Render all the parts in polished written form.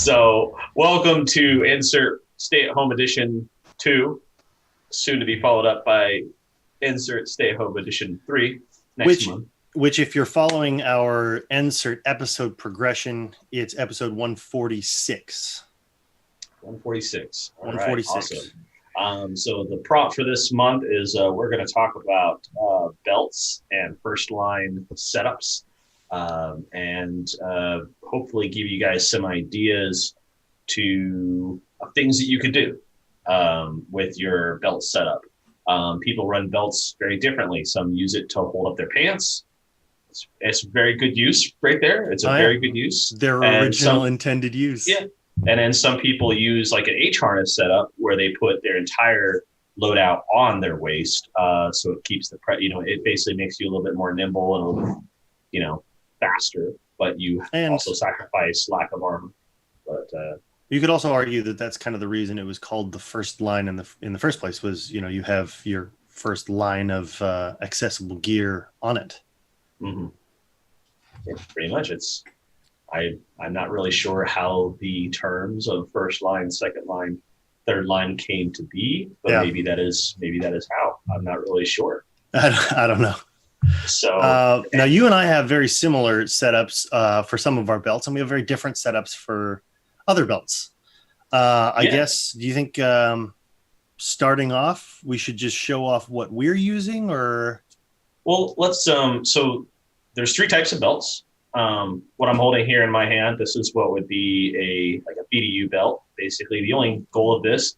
So, welcome to Insert Stay at Home Edition 2, soon to be followed up by Insert Stay at Home Edition 3 next month. Which, if you're following our Insert episode progression, it's episode 146. 146. All 146. Right, awesome. So, the prompt for this month is we're going to talk about belts and first line setups. And hopefully give you guys some ideas to things that you could do with your belt setup. People run belts very differently. Some use it to hold up their pants. It's very good use right there. It's a very good use. Their original intended use. Yeah. And then some people use like an H harness setup where they put their entire loadout on their waist. So it keeps it basically makes you a little bit more nimble and a little bit, faster, but you also sacrifice lack of armor. But you could also argue that that's kind of the reason it was called the first line in the first place was, you have your first line of accessible gear on it. Mm-hmm. Yeah, pretty much. I'm not really sure how the terms of first line, second line, third line came to be, but maybe that is how. I'm not really sure. I don't know. So now you and I have very similar setups for some of our belts, and we have very different setups for other belts. I guess, do you think starting off, we should just show off what we're using, or? Well, let's, so there's three types of belts. What I'm holding here in my hand, this is what would be a Bdu belt. Basically, the only goal of this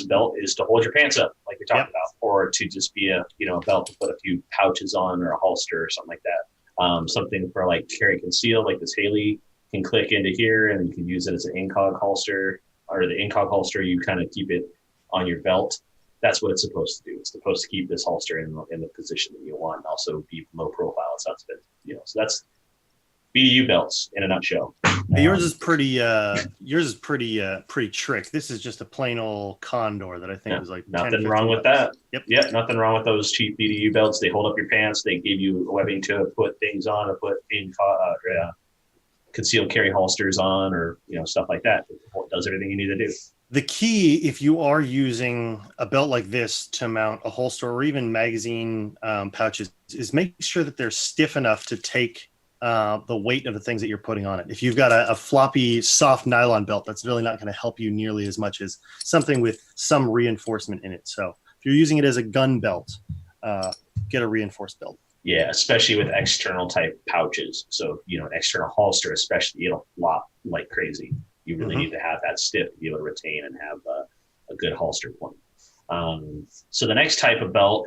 belt is to hold your pants up, like we talked about, or to just be a belt to put a few pouches on or a holster or something like that. Something for like carry conceal, like this Haley can click into here and you can use it as an incog holster, or the incog holster, you kind of keep it on your belt. That's what it's supposed to do. It's supposed to keep this holster in the position that you want and also be low profile. It's not spin, so that's Bdu belts in a nutshell. Yours is pretty trick. This is just a plain old condor that I think was like nothing wrong with that. Yep, nothing wrong with those cheap Bdu belts. They hold up your pants. They give you webbing to put things on, or put in concealed carry holsters on, or stuff like that. It does everything you need to do. The key, if you are using a belt like this to mount a holster or even magazine pouches, is make sure that they're stiff enough to take the weight of the things that you're putting on it. If you've got a floppy, soft nylon belt, that's really not going to help you nearly as much as something with some reinforcement in it. So if you're using it as a gun belt, get a reinforced belt. Yeah, especially with external type pouches. So, an external holster, especially, it'll flop like crazy. You really need to have that stiff to be able to retain and have a good holster point. So the next type of belt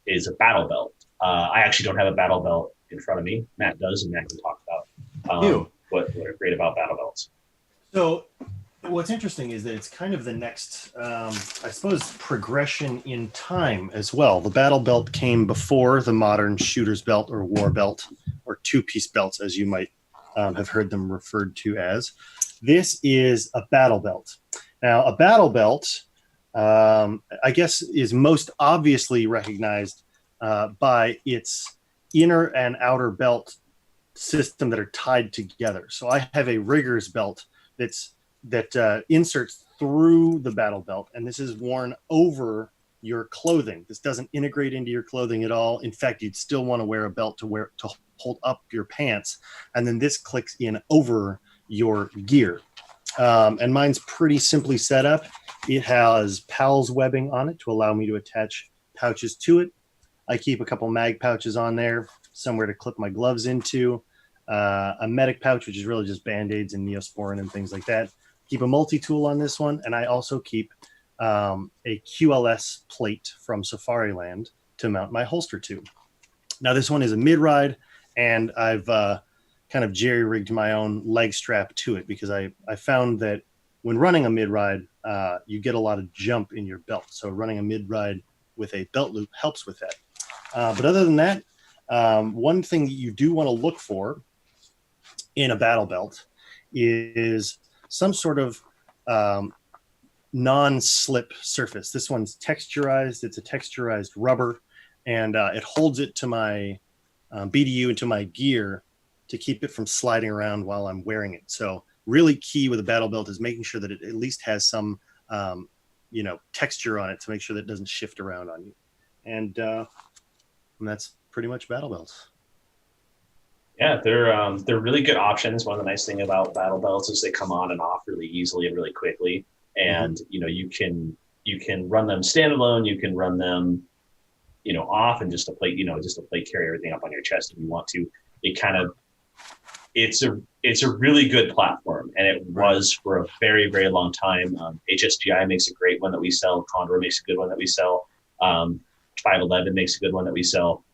is a battle belt. I actually don't have a battle belt in front of me. Matt does, and Matt can talk about what are great about battle belts. So what's interesting is that it's kind of the next, I suppose, progression in time as well. The battle belt came before the modern shooter's belt or war belt, or two-piece belts, as you might have heard them referred to as. This is a battle belt. Now, a battle belt, I guess, is most obviously recognized by its inner and outer belt system that are tied together. So I have a rigger's belt that inserts through the battle belt, and this is worn over your clothing. This doesn't integrate into your clothing at all. In fact, you'd still want to wear a belt to hold up your pants, and then this clicks in over your gear. And mine's pretty simply set up. It has PALS webbing on it to allow me to attach pouches to it. I keep a couple mag pouches on there, somewhere to clip my gloves into, a medic pouch, which is really just Band-Aids and Neosporin and things like that. Keep a multi-tool on this one, and I also keep a QLS plate from Safariland to mount my holster to. Now, this one is a mid-ride, and I've kind of jerry-rigged my own leg strap to it because I found that when running a mid-ride, you get a lot of jump in your belt. So running a mid-ride with a belt loop helps with that. But other than that, one thing that you do want to look for in a battle belt is some sort of non-slip surface. This one's texturized. It's a texturized rubber, and it holds it to my Bdu and to my gear to keep it from sliding around while I'm wearing it. So really key with a battle belt is making sure that it at least has some, texture on it to make sure that it doesn't shift around on you. And that's pretty much battle belts. Yeah, they're really good options. One of the nice things about battle belts is they come on and off really easily and really quickly. And you can run them standalone. You can run them, off and just to plate carry everything up on your chest if you want to. It's a really good platform, and it was for a very, very long time. HSGI makes a great one that we sell. Condor makes a good one that we sell. 511 makes a good one that we sell.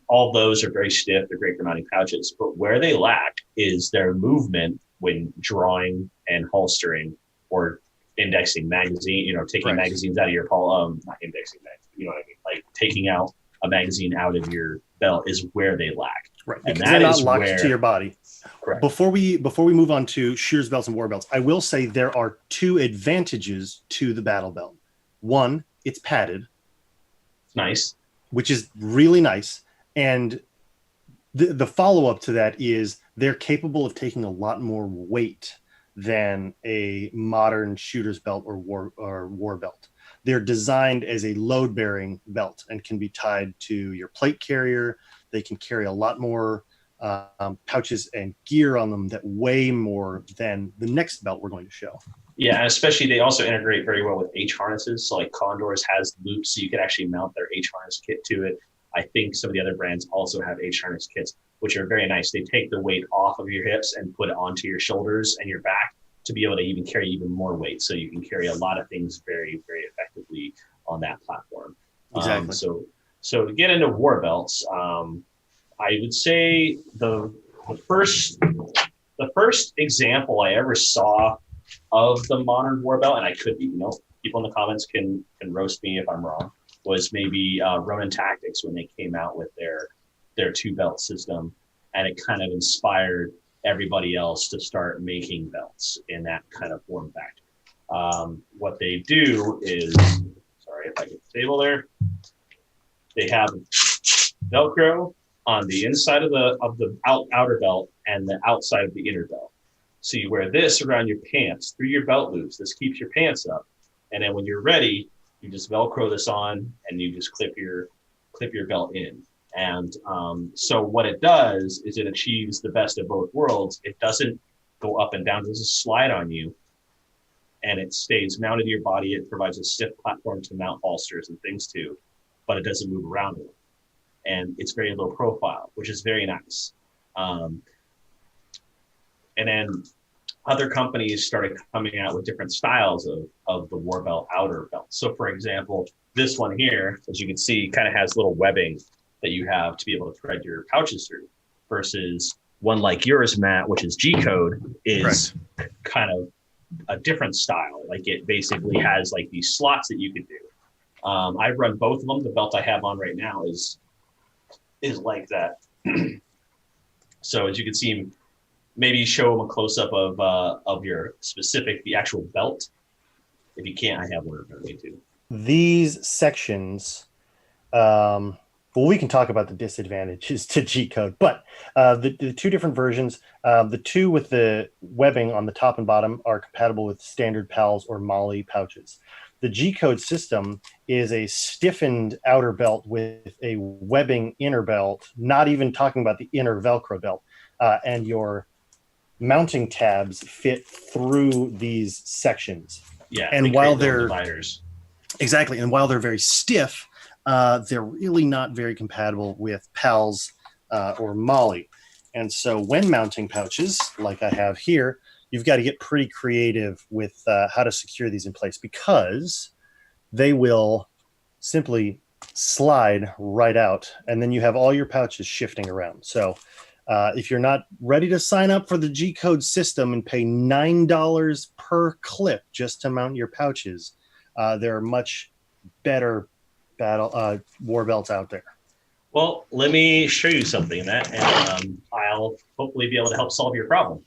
All those are very stiff. They're great for mounting pouches, but where they lack is their movement when drawing and holstering or indexing magazine, taking magazines out of your not indexing magazine, you know what I mean? Like taking out a magazine out of your belt is where they lack. Right. Because they're not locked to your body. Correct. Before we move on to shooters belts and war belts, I will say there are two advantages to the battle belt. One, it's padded. It's nice. Which is really nice. And the follow-up to that is they're capable of taking a lot more weight than a modern shooter's belt or war belt. They're designed as a load-bearing belt and can be tied to your plate carrier. They can carry a lot more pouches and gear on them that weigh more than the next belt we're going to show. Yeah, and especially they also integrate very well with H harnesses. So like Condor's has loops, so you can actually mount their H harness kit to it. I think some of the other brands also have H harness kits, which are very nice. They take the weight off of your hips and put it onto your shoulders and your back to be able to even carry even more weight. So you can carry a lot of things very, very effectively on that platform. Exactly. So to get into war belts, I would say the first example I ever saw of the modern war belt, and I could be, people in the comments can roast me if I'm wrong, was maybe Ronin Tactics when they came out with their two belt system, and it kind of inspired everybody else to start making belts in that kind of form factor. What they do is, sorry if I get stable there, they have Velcro on the inside of the outer belt and the outside of the inner belt. So you wear this around your pants through your belt loops. This keeps your pants up. And then when you're ready, you just Velcro this on and you just clip your belt in. And so what it does is it achieves the best of both worlds. It doesn't go up and down. It doesn't slide on you. And it stays mounted to your body. It provides a stiff platform to mount holsters and things to, but it doesn't move around it. And it's very low profile, which is very nice. And then other companies started coming out with different styles of the war belt outer belt. So for example, this one here, as you can see, kind of has little webbing that you have to be able to thread your pouches through, versus one like yours, Matt, which is G-code, is kind of a different style. Like it basically has like these slots that you can do. I've run both of them. The belt I have on right now is like that. So as you can see, maybe show them a close-up of the actual belt. If you can't, I have one in front of me too. These sections, well, we can talk about the disadvantages to G-code, but the two different versions, the two with the webbing on the top and bottom are compatible with standard PALS or Mali pouches. The G-code system is a stiffened outer belt with a webbing inner belt, not even talking about the inner Velcro belt, and your mounting tabs fit through these sections. Yeah, and while they're dividers. Exactly, and while they're very stiff, they're really not very compatible with PALS or Mali. And so when mounting pouches, like I have here, you've got to get pretty creative with how to secure these in place, because they will simply slide right out, and then you have all your pouches shifting around. So if you're not ready to sign up for the G-code system and pay $9 per clip just to mount your pouches, there are much better war belts out there. Well, let me show you something, Matt, and I'll hopefully be able to help solve your problem.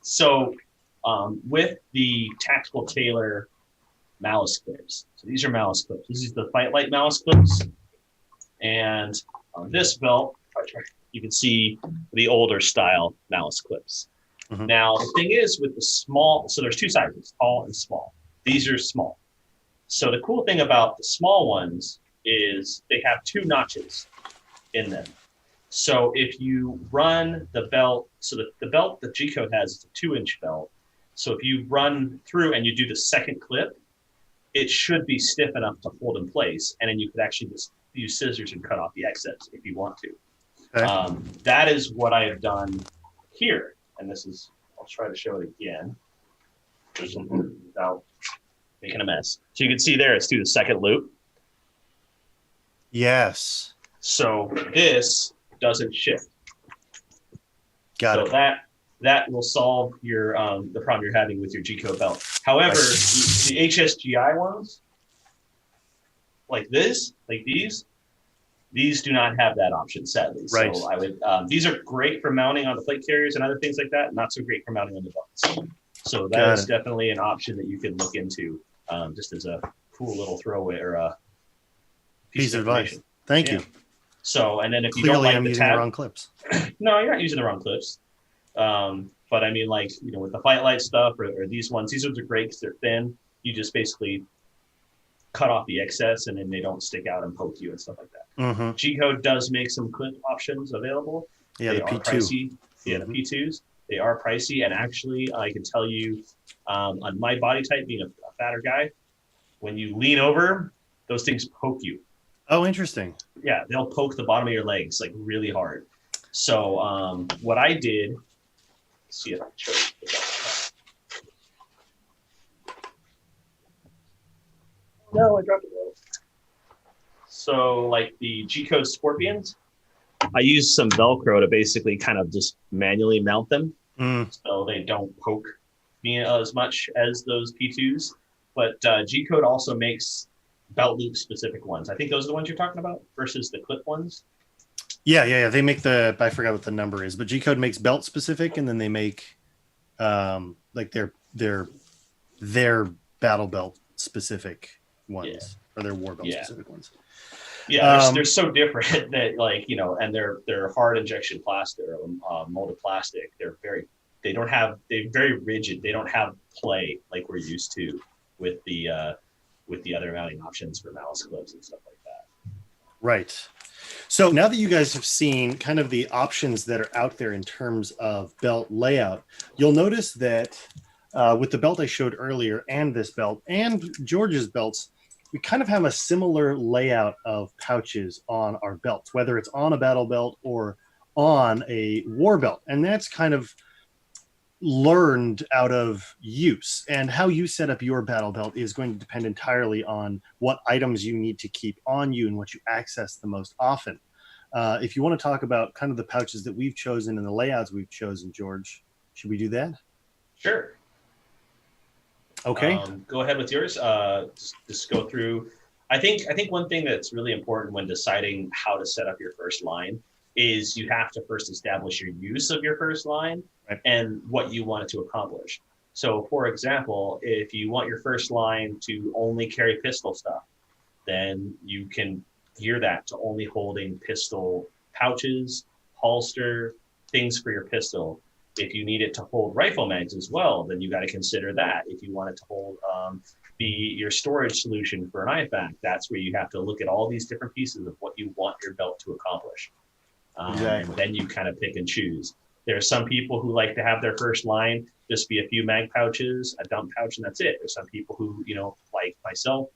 So with the Tactical Tailor Malice clips, so these are Malice clips. This is the Fight Light Malice clips, and on this belt, you can see the older style Malice clips. Mhm. Now, the thing is with the small, so there's two sizes, tall and small. These are small. So the cool thing about the small ones is they have two notches in them. So if you run the belt, so the belt that G-Code has is a 2-inch belt. So if you run through and you do the second clip, it should be stiff enough to hold in place. And then you could actually just use scissors and cut off the excess if you want to. Okay. That is what I have done here. And this is, I'll try to show it again without making a mess. So you can see there, it's through the second loop. Yes. So this doesn't shift. Got so it. that will solve your the problem you're having with your G-Code belt. However, the HSGI ones, like this, like these do not have that option, sadly. Right. So I would these are great for mounting on the plate carriers and other things like that. Not so great for mounting on the belts. So that is definitely an option that you can look into, just as a cool little throwaway or a piece of advice. Thank you. So, and then if you Clearly don't like I'm the using tab, the wrong clips. no, you're not using the wrong clips. But I mean, like, you know, with the Fight Light stuff or these ones are great because they're thin. You just basically cut off the excess and then they don't stick out and poke you and stuff like that. Mm-hmm. G-Code does make some clip options available. Yeah, they the are P2. pricey. Yeah, the P2s. They are pricey. And actually, I can tell you, on my body type, being a fatter guy, when you lean over, those things poke you. Oh, interesting. Yeah, they'll poke the bottom of your legs like really hard. So what I did, let's see if I can show you. No, I dropped it. So like the G-Code Scorpions, I used some Velcro to basically kind of just manually mount them so they don't poke me as much as those P2s. But G-Code also makes belt loop specific ones. I think those are the ones you're talking about versus the clip ones. Yeah. They make I forgot what the number is, but G-Code makes belt specific, and then they make like their battle belt specific ones, or their war belt specific ones. Yeah, they're so different that, like, you know, and they're hard injection plastic or molded plastic. They're very very rigid. They don't have play like we're used to with the other mounting options for Malice clips and stuff like that. Right. So now that you guys have seen kind of the options that are out there in terms of belt layout, you'll notice that with the belt I showed earlier and this belt and George's belts, we kind of have a similar layout of pouches on our belts, whether it's on a battle belt or on a war belt. And that's kind of learned out of use, and how you set up your battle belt is going to depend entirely on what items you need to keep on you and what you access the most often. If you want to talk about kind of the pouches that we've chosen and the layouts we've chosen, George, should we do that? Sure. Okay. Go ahead with yours. Just go through. I think one thing that's really important when deciding how to set up your first line is you have to first establish your use of your first line and what you want it to accomplish. So, for example, if you want your first line to only carry pistol stuff, then you can gear that to only holding pistol pouches, holster, things for your pistol. If you need it to hold rifle mags as well, then you got to consider that. If you want it to hold be your storage solution for an IFAC, that's where you have to look at all these different pieces of what you want your belt to accomplish. And then you kind of pick and choose. There are some people who like to have their first line just be a few mag pouches, a dump pouch, and that's it. There's some people who, you know, like myself,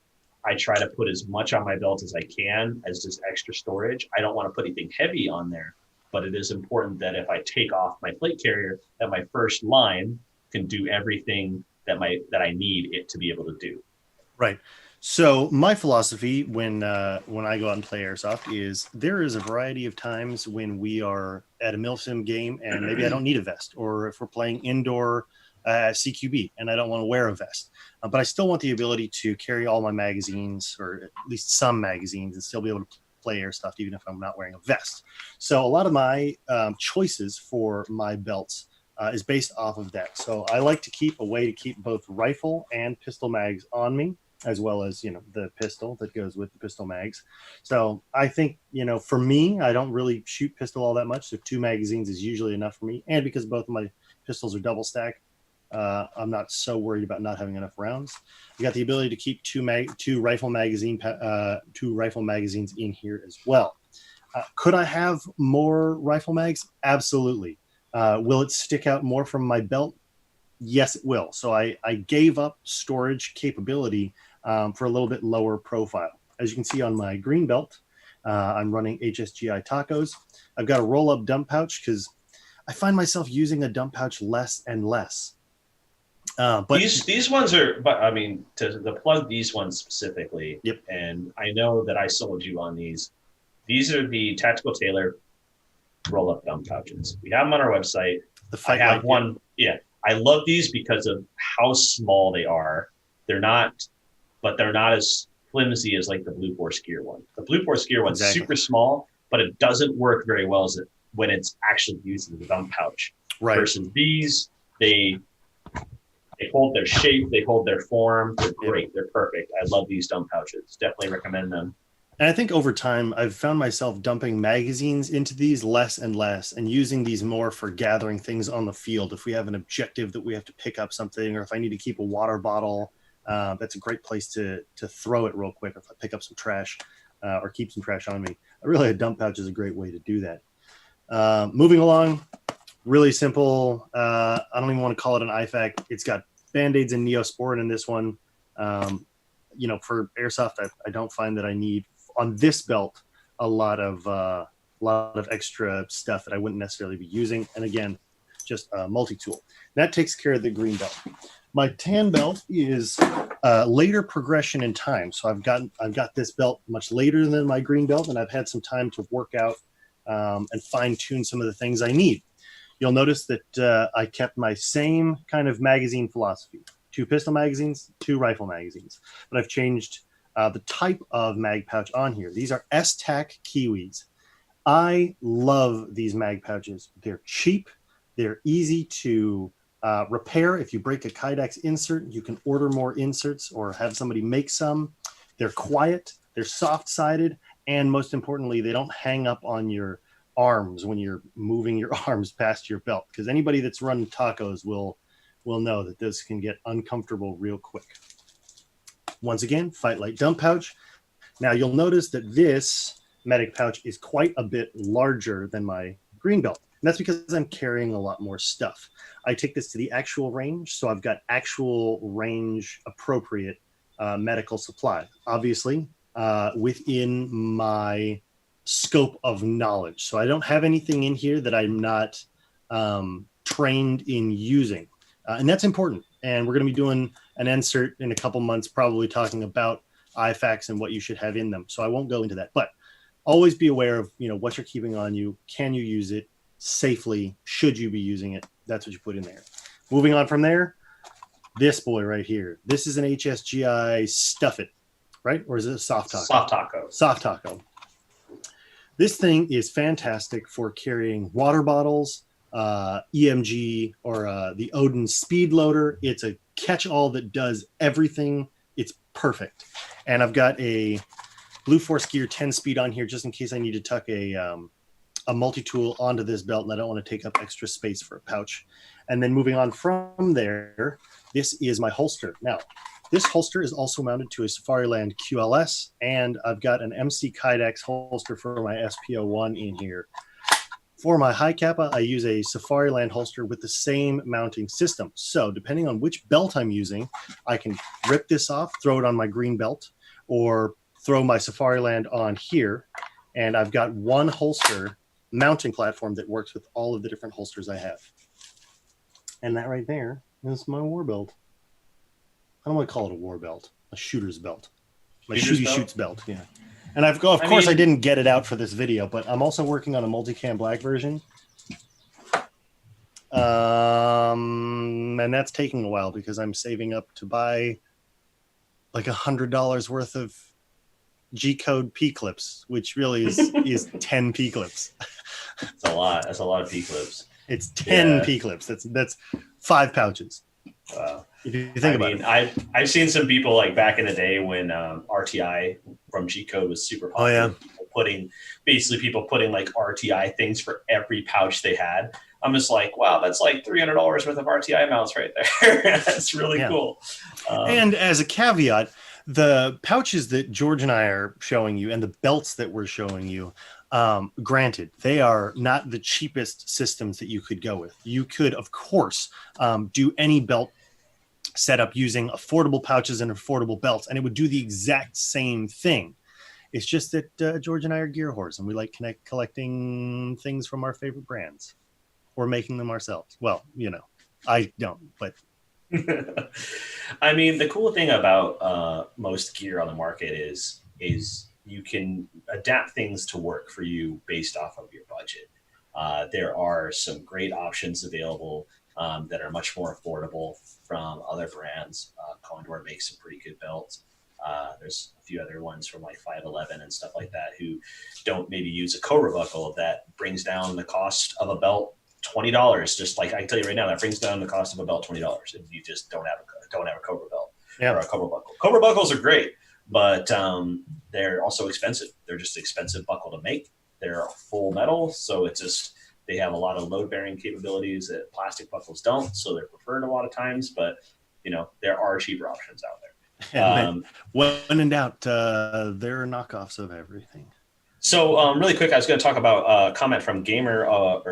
I try to put as much on my belt as I can as just extra storage. I don't want to put anything heavy on there, but it is important that if I take off my plate carrier, that my first line can do everything that I need it to be able to do. Right. So my philosophy when I go out and play Airsoft is there is a variety of times when we are at a milsim game and maybe I don't need a vest, or if we're playing indoor CQB and I don't want to wear a vest, but I still want the ability to carry all my magazines, or at least some magazines, and still be able to play Airsoft even if I'm not wearing a vest. So a lot of my choices for my belts is based off of that. So I like to keep a way to keep both rifle and pistol mags on me. as well as, the pistol that goes with the pistol mags. So I think, for me, I don't really shoot pistol all that much. So 2 magazines is usually enough for me. And because both of my pistols are double stack, I'm not so worried about not having enough rounds. You got the ability to keep two rifle magazines in here as well. Could I have more rifle mags? Absolutely. Will it stick out more from my belt? Yes, it will. So I gave up storage capability for a little bit lower profile. As you can see on my green belt, I'm running HSGI tacos. I've got a roll-up dump pouch because I find myself using a dump pouch less and less. But these ones are, but I mean, to plug these ones specifically, yep. And I know that I sold you on these. These are the Tactical Tailor roll-up dump pouches. We have them on our website. I have one. Yeah. I love these because of how small they are. They're not as flimsy as like the Blue Force Gear one. The Blue Force Gear one's super small, but it doesn't work very well when it's actually used as a dump pouch. Right. Versus these, they hold their shape, they hold their form. They're great. They're perfect. I love these dump pouches. Definitely recommend them. And I think over time, I've found myself dumping magazines into these less and less and using these more for gathering things on the field. If we have an objective that we have to pick up something, or if I need to keep a water bottle, that's a great place to throw it real quick. If I pick up some trash or keep some trash on me, really a dump pouch is a great way to do that. Moving along, really simple. I don't even want to call it an IFAC. It's got Band-Aids and Neosporin in this one. For Airsoft, I don't find that I need on this belt a lot of extra stuff that I wouldn't necessarily be using. And again, just a multi-tool. That takes care of the green belt. My tan belt is later progression in time. So I've got this belt much later than my green belt, and I've had some time to work out and fine tune some of the things I need. You'll notice that I kept my same kind of magazine philosophy: 2 pistol magazines, 2 rifle magazines, but I've changed the type of mag pouch on here. These are S-Tac Kiwis. I love these mag pouches. They're cheap. They're easy to repair. If you break a Kydex insert, you can order more inserts or have somebody make some. They're quiet. They're soft-sided. And most importantly, they don't hang up on your arms when you're moving your arms past your belt, because anybody that's run tacos will know that this can get uncomfortable real quick. Once again, Fight Light dump pouch. Now you'll notice that this medic pouch is quite a bit larger than my green belt. And that's because I'm carrying a lot more stuff. I take this to the actual range, so I've got actual range appropriate medical supply, obviously within my scope of knowledge. So I don't have anything in here that I'm not trained in using. And that's important. And we're going to be doing an insert in a couple months, probably talking about IFACs and what you should have in them. So I won't go into that, but always be aware of, what you're keeping on you. Can you use it safely? Should you be using it? That's what you put in there. Moving on from there, this boy right here. This is an HSGI Stuff It, right? Or is it a soft taco? Soft taco. Soft taco. This thing is fantastic for carrying water bottles, EMG, or the Odin speed loader. It's a catch-all that does everything. It's perfect. And I've got a Blue Force Gear 10 speed on here just in case I need to tuck a multi-tool onto this belt and I don't want to take up extra space for a pouch. And then moving on from there, this is my holster. Now, this holster is also mounted to a Safariland QLS, and I've got an MC Kydex holster for my SPO1 in here. For my high kappa, I use a Safariland holster with the same mounting system. So depending on which belt I'm using, I can rip this off, throw it on my green belt, or throw my Safariland on here. And I've got one holster mounting platform that works with all of the different holsters I have. And that right there is my war belt. I don't want to call it a war belt, a shooter's belt. My shoots belt, yeah. And of course, I didn't get it out for this video, but I'm also working on a multicam black version. And that's taking a while because I'm saving up to buy like $100 worth of G-code P-clips, which really is 10 P-clips. That's a lot. That's a lot of P-clips. It's 10 P-clips. That's 5 pouches. If you think about it. I've seen some people like back in the day when RTI from G Code was super popular. Oh, yeah. People putting like RTI things for every pouch they had. I'm just like, wow, that's like $300 worth of RTI mounts right there. That's really cool. And as a caveat, the pouches that George and I are showing you and the belts that we're showing you, granted, they are not the cheapest systems that you could go with. You could, of course, do any belt setup using affordable pouches and affordable belts, and it would do the exact same thing. It's just that George and I are gear whores, and we like collecting things from our favorite brands or making them ourselves. Well, I don't, but I mean, the cool thing about most gear on the market is you can adapt things to work for you based off of your budget. There are some great options available that are much more affordable from other brands. Condor makes some pretty good belts. There's a few other ones from like 511 and stuff like that who don't maybe use a Cobra buckle that brings down the cost of a belt $20. Just like I can tell you right now, that brings down the cost of a belt $20 if you just don't have a Cobra belt or a Cobra buckle. Cobra buckles are great, but they're also expensive. They're just expensive buckle to make. They're full metal, so it's just they have a lot of load bearing capabilities that plastic buckles don't. So they're preferred a lot of times, but there are cheaper options out there. When in doubt, there are knockoffs of everything. So really quick, I was going to talk about a comment from Gamer of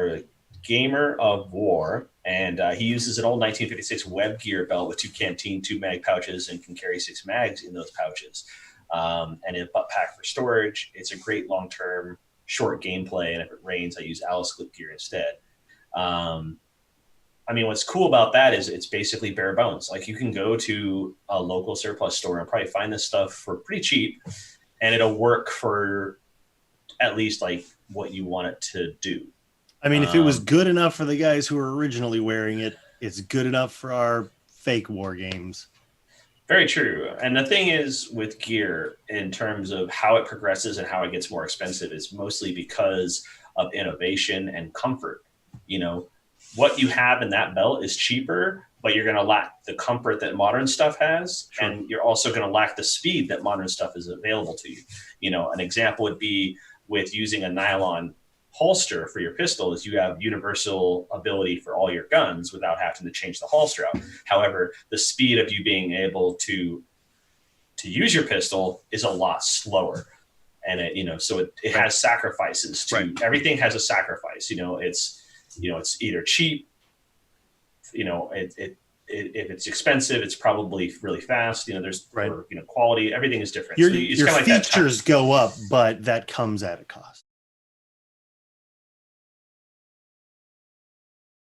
War, and he uses an old 1956 web gear belt with 2 canteen, 2 mag pouches, and can carry 6 mags in those pouches. And a butt pack for storage. It's a great long-term short gameplay, and if it rains, I use Alice clip gear instead. I mean, what's cool about that is it's basically bare bones. Like you can go to a local surplus store and probably find this stuff for pretty cheap, and it'll work for at least like what you want it to do. I mean, if it was good enough for the guys who were originally wearing it, it's good enough for our fake war games. Very true. And the thing is with gear, in terms of how it progresses and how it gets more expensive, is mostly because of innovation and comfort. What you have in that belt is cheaper, but you're going to lack the comfort that modern stuff has. Sure. And you're also going to lack the speed that modern stuff is available to you. An example would be with using a nylon holster for your pistol is you have universal ability for all your guns without having to change the holster out. However, the speed of you being able to use your pistol is a lot slower. And so it has sacrifices to everything has a sacrifice. It's either cheap, if it's expensive, it's probably really fast. There's quality, everything is different. Your features go up, but that comes at a cost.